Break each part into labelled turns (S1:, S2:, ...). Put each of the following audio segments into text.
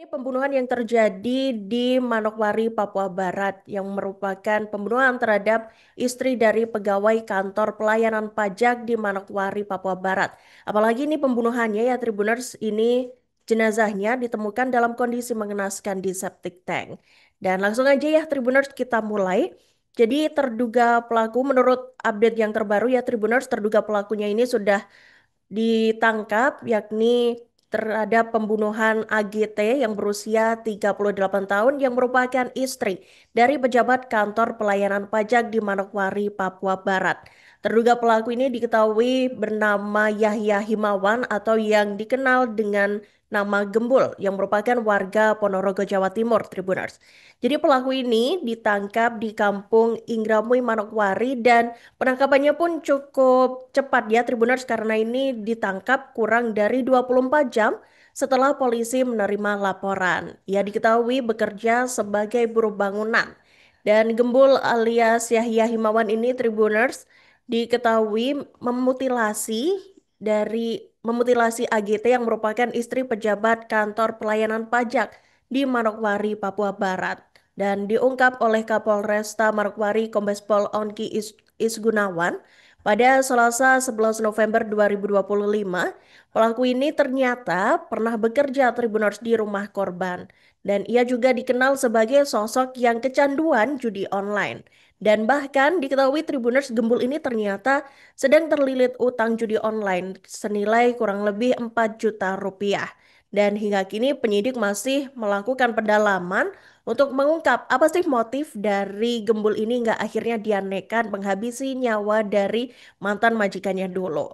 S1: Ini pembunuhan yang terjadi di Manokwari, Papua Barat, yang merupakan pembunuhan terhadap istri dari pegawai kantor pelayanan pajak di Manokwari, Papua Barat. Apalagi ini pembunuhannya ya Tribuners, ini jenazahnya ditemukan dalam kondisi mengenaskan di septic tank. Dan langsung aja ya Tribuners kita mulai. Jadi terduga pelaku menurut update yang terbaru ya Tribuners, terduga pelakunya ini sudah ditangkap yakni terhadap pembunuhan AGT yang berusia 38 tahun yang merupakan istri dari pejabat kantor pelayanan pajak di Manokwari, Papua Barat. Terduga pelaku ini diketahui bernama Yahya Himawan atau yang dikenal dengan nama Gembul yang merupakan warga Ponorogo, Jawa Timur, Tribuners. Jadi pelaku ini ditangkap di kampung Ingramui, Manokwari dan penangkapannya pun cukup cepat ya Tribuners karena ini ditangkap kurang dari 24 jam setelah polisi menerima laporan. Ia diketahui bekerja sebagai buruh bangunan. Dan Gembul alias Yahya Himawan ini Tribuners diketahui memutilasi AGT yang merupakan istri pejabat kantor pelayanan pajak di Manokwari, Papua Barat. Dan diungkap oleh Kapolresta Manokwari Kombes Pol Onki Isgunawan pada Selasa 11 November 2025, pelaku ini ternyata pernah bekerja Tribuners di rumah korban dan ia juga dikenal sebagai sosok yang kecanduan judi online. Dan bahkan diketahui Tribuners Gembul ini ternyata sedang terlilit utang judi online senilai kurang lebih 4 juta rupiah. Dan hingga kini penyidik masih melakukan pendalaman untuk mengungkap apa sih motif dari Gembul ini hingga akhirnya dia nekat menghabisi nyawa dari mantan majikannya dulu.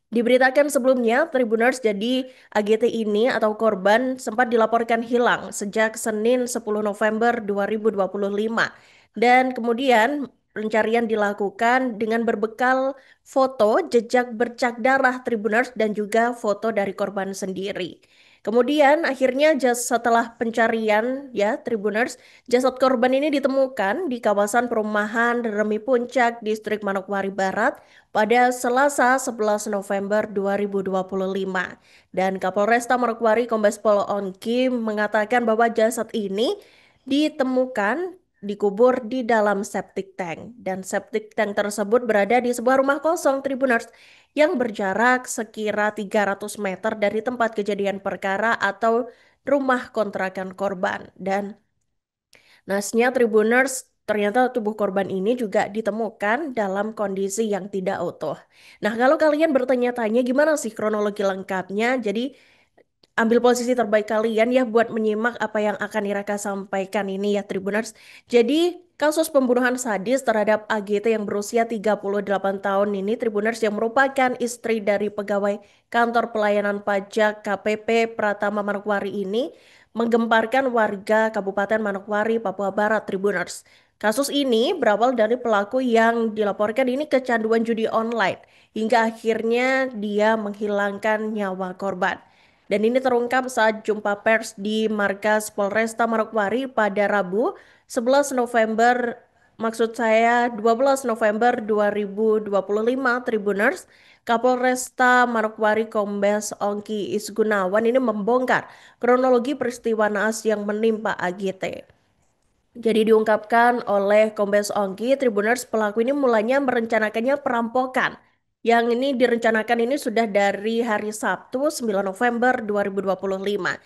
S1: Diberitakan sebelumnya, Tribuners jadi AGT ini atau korban sempat dilaporkan hilang sejak Senin 10 November 2025. Dan kemudian pencarian dilakukan dengan berbekal foto jejak bercak darah Tribuners dan juga foto dari korban sendiri. Kemudian akhirnya setelah pencarian ya Tribuners, jasad korban ini ditemukan di kawasan perumahan Remi Puncak, Distrik Manokwari Barat pada Selasa 11 November 2025. Dan Kapolresta Manokwari Kombes Pol Onki mengatakan bahwa jasad ini ditemukan dikubur di dalam septic tank dan septic tank tersebut berada di sebuah rumah kosong Tribuners yang berjarak sekira 300 meter dari tempat kejadian perkara atau rumah kontrakan korban. Dan nasnya Tribuners, ternyata tubuh korban ini juga ditemukan dalam kondisi yang tidak utuh. Nah, kalau kalian bertanya-tanya gimana sih kronologi lengkapnya, jadi ambil posisi terbaik kalian ya buat menyimak apa yang akan Iraka sampaikan ini ya Tribuners. Jadi kasus pembunuhan sadis terhadap AGT yang berusia 38 tahun ini Tribuners yang merupakan istri dari pegawai kantor pelayanan pajak KPP Pratama Manokwari ini menggemparkan warga Kabupaten Manokwari, Papua Barat Tribuners. Kasus ini berawal dari pelaku yang dilaporkan ini kecanduan judi online hingga akhirnya dia menghilangkan nyawa korban. Dan ini terungkap saat jumpa pers di markas Polresta Manokwari pada Rabu 11 November, maksud saya 12 November 2025 Tribuners. Kapolresta Manokwari Kombes Ongki Isgunawan ini membongkar kronologi peristiwa naas yang menimpa AGT. Jadi diungkapkan oleh Kombes Ongki, Tribuners pelaku ini mulanya merencanakannya perampokan. Yang ini direncanakan ini sudah dari hari Sabtu 9 November 2025.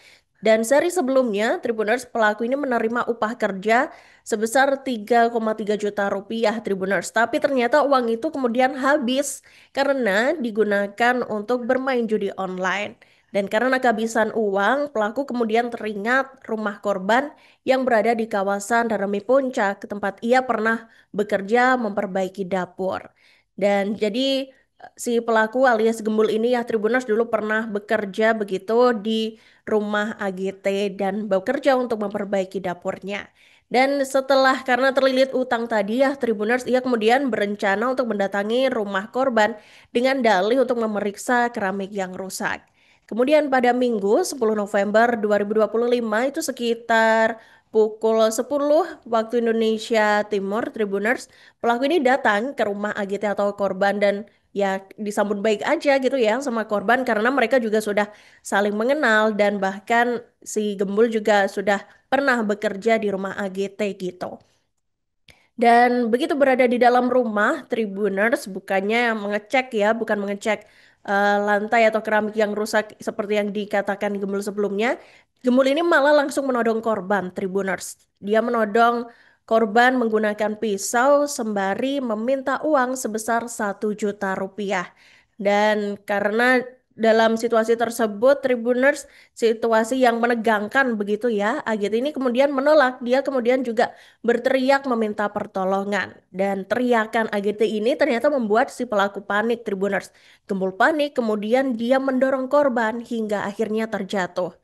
S1: Dan sehari sebelumnya, Tribuners pelaku ini menerima upah kerja sebesar 3,3 juta rupiah Tribuners. Tapi ternyata uang itu kemudian habis karena digunakan untuk bermain judi online. Dan karena kehabisan uang, pelaku kemudian teringat rumah korban yang berada di kawasan Daremi Puncak, tempat ia pernah bekerja memperbaiki dapur. Dan jadi si pelaku alias Gembul ini ya Tribuners dulu pernah bekerja begitu di rumah AGT dan bekerja untuk memperbaiki dapurnya. Dan setelah karena terlilit utang tadi ya Tribuners, ia kemudian berencana untuk mendatangi rumah korban dengan dalih untuk memeriksa keramik yang rusak. Kemudian pada Minggu 10 November 2025 itu sekitar pukul 10 waktu Indonesia Timur, Tribuners, pelaku ini datang ke rumah AGT atau korban dan ya disambut baik aja gitu ya sama korban karena mereka juga sudah saling mengenal dan bahkan si Gembul juga sudah pernah bekerja di rumah AGT gitu. Dan begitu berada di dalam rumah, Tribuners bukannya mengecek ya, bukan mengecek lantai atau keramik yang rusak seperti yang dikatakan Gembul sebelumnya. Gembul ini malah langsung menodong korban, Tribuners. Dia menodong korban menggunakan pisau sembari meminta uang sebesar 1 juta rupiah. Dan karena dalam situasi tersebut, Tribuners, situasi yang menegangkan begitu ya, AGT ini kemudian menolak. Dia kemudian juga berteriak meminta pertolongan. Dan teriakan AGT ini ternyata membuat si pelaku panik, Tribuners. Gembul panik, kemudian dia mendorong korban hingga akhirnya terjatuh.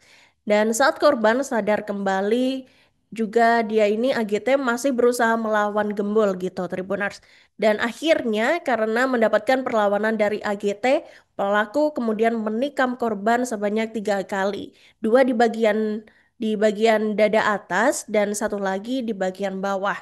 S1: Dan saat korban sadar kembali, juga dia ini AGT masih berusaha melawan Gembul gitu, Tribuners. Dan akhirnya karena mendapatkan perlawanan dari AGT, pelaku kemudian menikam korban sebanyak 3 kali. Dua di bagian dada atas dan satu lagi di bagian bawah.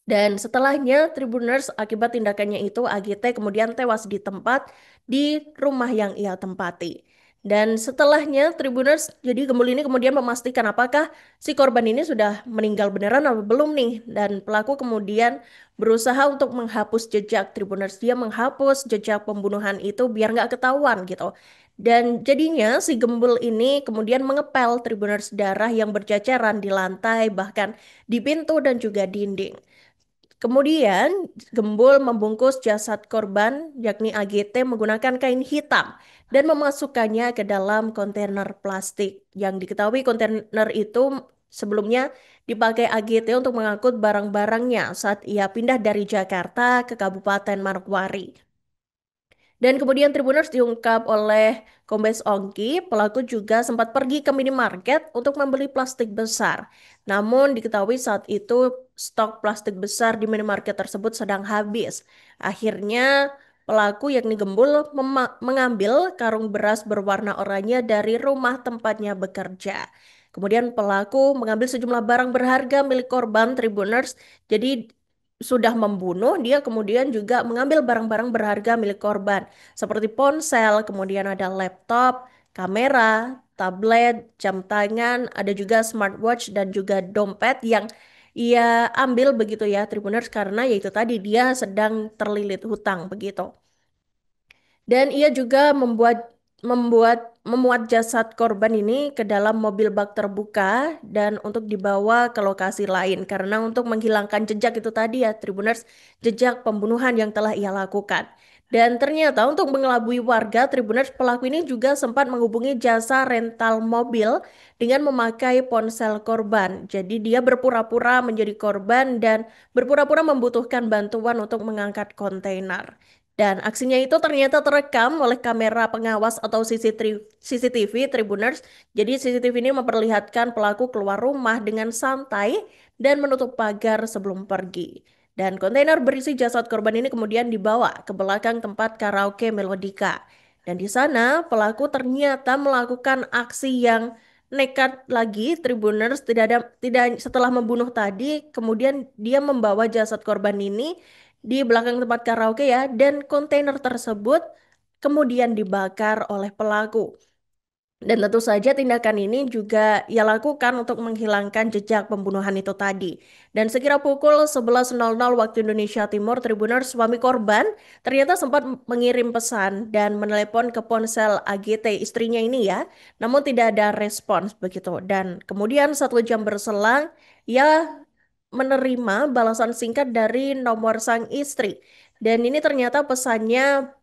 S1: Dan setelahnya, Tribuners akibat tindakannya itu AGT kemudian tewas di tempat di rumah yang ia tempati. Dan setelahnya, Tribuners, jadi Gembul ini kemudian memastikan apakah si korban ini sudah meninggal beneran atau belum nih. Dan pelaku kemudian berusaha untuk menghapus jejak Tribuners. Dia menghapus jejak pembunuhan itu biar nggak ketahuan gitu. Dan jadinya si Gembul ini kemudian mengepel Tribuners darah yang berceceran di lantai, bahkan di pintu dan juga dinding. Kemudian, Gembul membungkus jasad korban, yakni AGT, menggunakan kain hitam dan memasukkannya ke dalam kontainer plastik. Yang diketahui kontainer itu sebelumnya dipakai AGT untuk mengangkut barang-barangnya saat ia pindah dari Jakarta ke Kabupaten Manokwari. Dan kemudian Tribuners diungkap oleh Kombes Ongki, pelaku juga sempat pergi ke minimarket untuk membeli plastik besar. Namun diketahui saat itu stok plastik besar di minimarket tersebut sedang habis. Akhirnya pelaku yakni Gembul mengambil karung beras berwarna oranye dari rumah tempatnya bekerja. Kemudian pelaku mengambil sejumlah barang berharga milik korban Tribuners. Jadi sudah membunuh, dia kemudian juga mengambil barang-barang berharga milik korban seperti ponsel, kemudian ada laptop, kamera, tablet, jam tangan, ada juga smartwatch dan juga dompet yang ia ambil begitu ya Tribuners karena yaitu tadi dia sedang terlilit hutang begitu. Dan ia juga memuat jasad korban ini ke dalam mobil bak terbuka dan untuk dibawa ke lokasi lain karena untuk menghilangkan jejak itu tadi ya Tribuners, jejak pembunuhan yang telah ia lakukan. Dan ternyata untuk mengelabui warga, Tribuners pelaku ini juga sempat menghubungi jasa rental mobil dengan memakai ponsel korban. Jadi dia berpura-pura menjadi korban dan berpura-pura membutuhkan bantuan untuk mengangkat kontainer. Dan aksinya itu ternyata terekam oleh kamera pengawas atau CCTV Tribuners. Jadi CCTV ini memperlihatkan pelaku keluar rumah dengan santai dan menutup pagar sebelum pergi. Dan kontainer berisi jasad korban ini kemudian dibawa ke belakang tempat karaoke Melodika. Dan di sana pelaku ternyata melakukan aksi yang nekat lagi Tribuners tidak setelah membunuh tadi kemudian dia membawa jasad korban ini di belakang tempat karaoke ya, dan kontainer tersebut kemudian dibakar oleh pelaku. Dan tentu saja tindakan ini juga ia lakukan untuk menghilangkan jejak pembunuhan itu tadi. Dan sekira pukul 11.00 waktu Indonesia Timur, Tribuners suami korban ternyata sempat mengirim pesan dan menelepon ke ponsel AGT istrinya ini ya. Namun tidak ada respons begitu. Dan kemudian 1 jam berselang, ia menerima balasan singkat dari nomor sang istri. Dan ini ternyata pesannya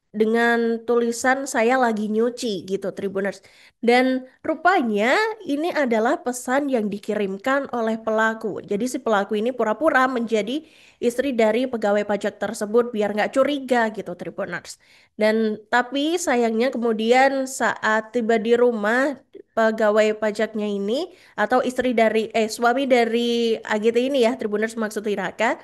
S1: dengan tulisan saya lagi nyuci gitu Tribuners. Dan rupanya ini adalah pesan yang dikirimkan oleh pelaku. Jadi si pelaku ini pura-pura menjadi istri dari pegawai pajak tersebut biar nggak curiga gitu Tribuners. Dan tapi sayangnya kemudian saat tiba di rumah pegawai pajaknya ini atau suami dari AGT ini ya Tribuners maksud Tiraka,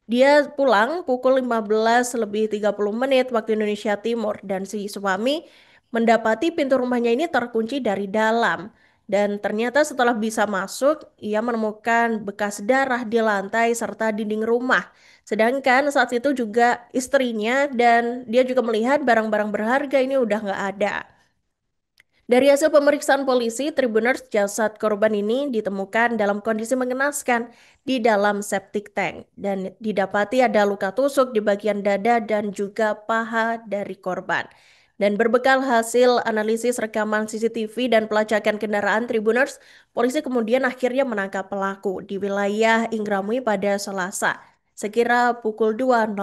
S1: dia pulang pukul 15 lebih 30 menit waktu Indonesia Timur dan si suami mendapati pintu rumahnya ini terkunci dari dalam. Dan ternyata setelah bisa masuk, ia menemukan bekas darah di lantai serta dinding rumah. Sedangkan saat itu juga istrinya dan dia juga melihat barang-barang berharga ini udah nggak ada. Dari hasil pemeriksaan polisi, Tribuners jasad korban ini ditemukan dalam kondisi mengenaskan di dalam septic tank dan didapati ada luka tusuk di bagian dada dan juga paha dari korban. Dan berbekal hasil analisis rekaman CCTV dan pelacakan kendaraan Tribuners, polisi kemudian akhirnya menangkap pelaku di wilayah Indramayu pada Selasa, sekira pukul 2.00.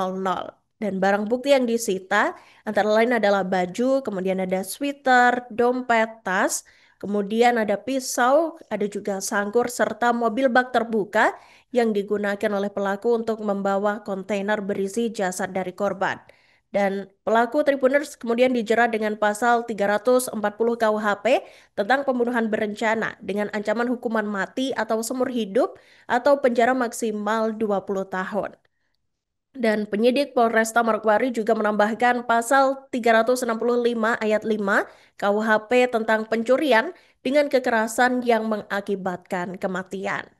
S1: Dan barang bukti yang disita antara lain adalah baju, kemudian ada sweater, dompet, tas, kemudian ada pisau, ada juga sangkur, serta mobil bak terbuka yang digunakan oleh pelaku untuk membawa kontainer berisi jasad dari korban. Dan pelaku Tribuners kemudian dijerat dengan pasal 340 KUHP tentang pembunuhan berencana dengan ancaman hukuman mati atau seumur hidup atau penjara maksimal 20 tahun. Dan penyidik Polresta Manokwari juga menambahkan pasal 365 ayat 5 KUHP tentang pencurian dengan kekerasan yang mengakibatkan kematian.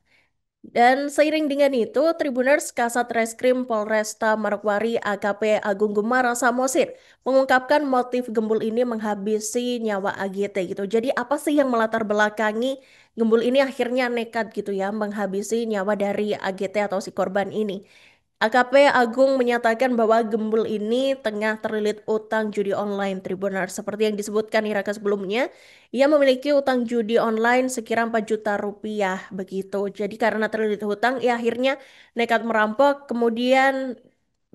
S1: Dan seiring dengan itu, Tribuners Kasat Reskrim Polresta Manokwari AKP Agung Gumara Samosir mengungkapkan motif gembul ini menghabisi nyawa AGT gitu. Jadi apa sih yang melatar belakangi gembul ini akhirnya nekat gitu ya menghabisi nyawa dari AGT atau si korban ini? AKP Agung menyatakan bahwa gembul ini tengah terlilit utang judi online Tribuners. Seperti yang disebutkan Iraka sebelumnya, ia memiliki utang judi online sekira 4 juta rupiah begitu. Jadi karena terlilit hutang, ia akhirnya nekat merampok, kemudian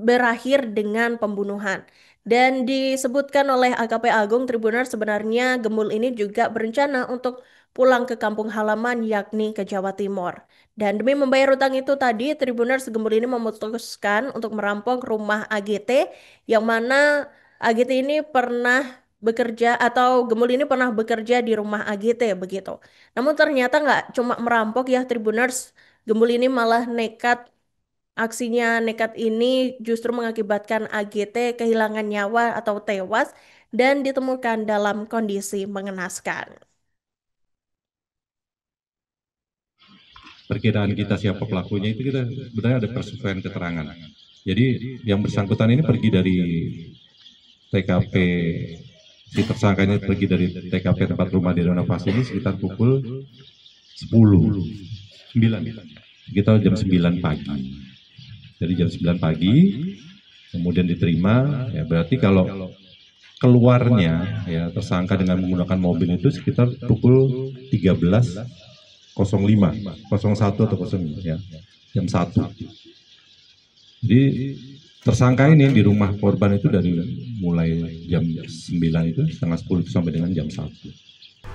S1: berakhir dengan pembunuhan. Dan disebutkan oleh AKP Agung Tribuners sebenarnya gembul ini juga berencana untuk pulang ke kampung halaman yakni ke Jawa Timur. Dan demi membayar utang itu tadi, Tribuners Gembul ini memutuskan untuk merampok rumah AGT yang mana AGT ini pernah bekerja atau Gembul ini pernah bekerja di rumah AGT begitu. Namun ternyata nggak cuma merampok ya Tribuners, Gembul ini malah nekat. Aksinya nekat ini justru mengakibatkan AGT kehilangan nyawa atau tewas dan ditemukan dalam kondisi mengenaskan.
S2: Perkiraan kita siapa pelakunya itu kita sebenarnya ada persesuaian keterangan. Jadi yang bersangkutan ini pergi dari TKP, si tersangka ini pergi dari TKP tempat rumah di renovasi ini sekitar pukul 9 kita jam 9 pagi. Jadi jam 9 pagi kemudian diterima, ya berarti kalau keluarnya ya tersangka dengan menggunakan mobil itu sekitar pukul 13.05, 01 atau 05 ya, jam 1. Jadi tersangka ini di rumah korban itu dari mulai jam 9 itu setengah 10 itu sampai dengan jam 1.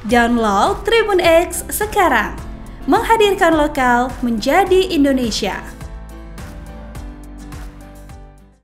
S3: Download Tribun X sekarang, menghadirkan lokal menjadi Indonesia.